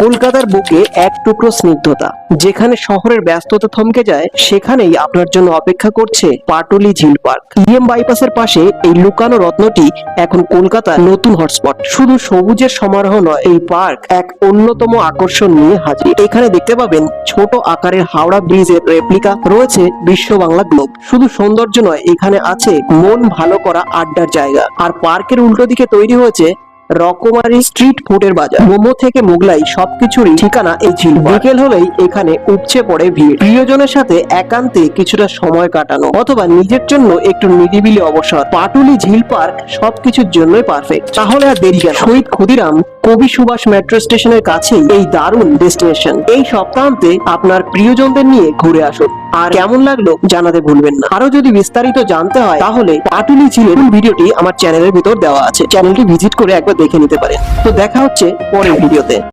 কলকাতার বুকে এক টুকরো স্নিগ্ধতা, যেখানে শহরের ব্যস্ততা থমকে যায়, সেখানেই আপনার জন্য অপেক্ষা করছে পাটুলি ঝিল পার্ক। বাইপাসের পাশে এই লুকানো রত্নটি এখন কলকাতার নতুন হটস্পট। শুধু সবুজের সমারোহ নয়, এই পার্ক এক অন্যতম আকর্ষণ নিয়ে হাজির। এখানে দেখতে পাবেন ছোট আকারের হাওড়া ব্রিজের রেপ্লিকা, রয়েছে বিশ্ব বাংলা গ্লোব। শুধু সৌন্দর্য নয়, এখানে আছে মন ভালো করা আড্ডার জায়গা। আর পার্কের উল্টো দিকে তৈরি হয়েছে রকমারি স্ট্রিট ফুডের বাজার। মোমো থেকে মোগলাই সবকিছুরই ঠিকানা এই ঝিল। বিকেল হলেই এখানে উপচে পড়ে ভিড়। প্রিয়জনের সাথে একান্তে কিছুটা সময় কাটানো অথবা নিজের জন্য একটু নিরিবিলি অবসর, পাটুলি ঝিল পার্ক সবকিছুর জন্যই পারফেক্ট। তাহলে আর দেরি কেন? শহীদ ক্ষুদিরাম কবি সুভাষ মেট্রো স্টেশনের কাছেই এই দারুণ ডেস্টিনেশন। এই সপ্তাহান্তে আপনার প্রিয়জনদের নিয়ে ঘুরে আসুন। আর কেমন লাগলো জানাতে ভুলবেন না। আরো যদি বিস্তারিত জানতে হয়, তাহলে পাটুলি ঝিলের ভিডিওটি আমার চ্যানেলের ভিতর দেওয়া আছে, চ্যানেলটি ভিজিট করে একবার দেখে নিতে পারেন। তো দেখা হচ্ছে পরের ভিডিওতে।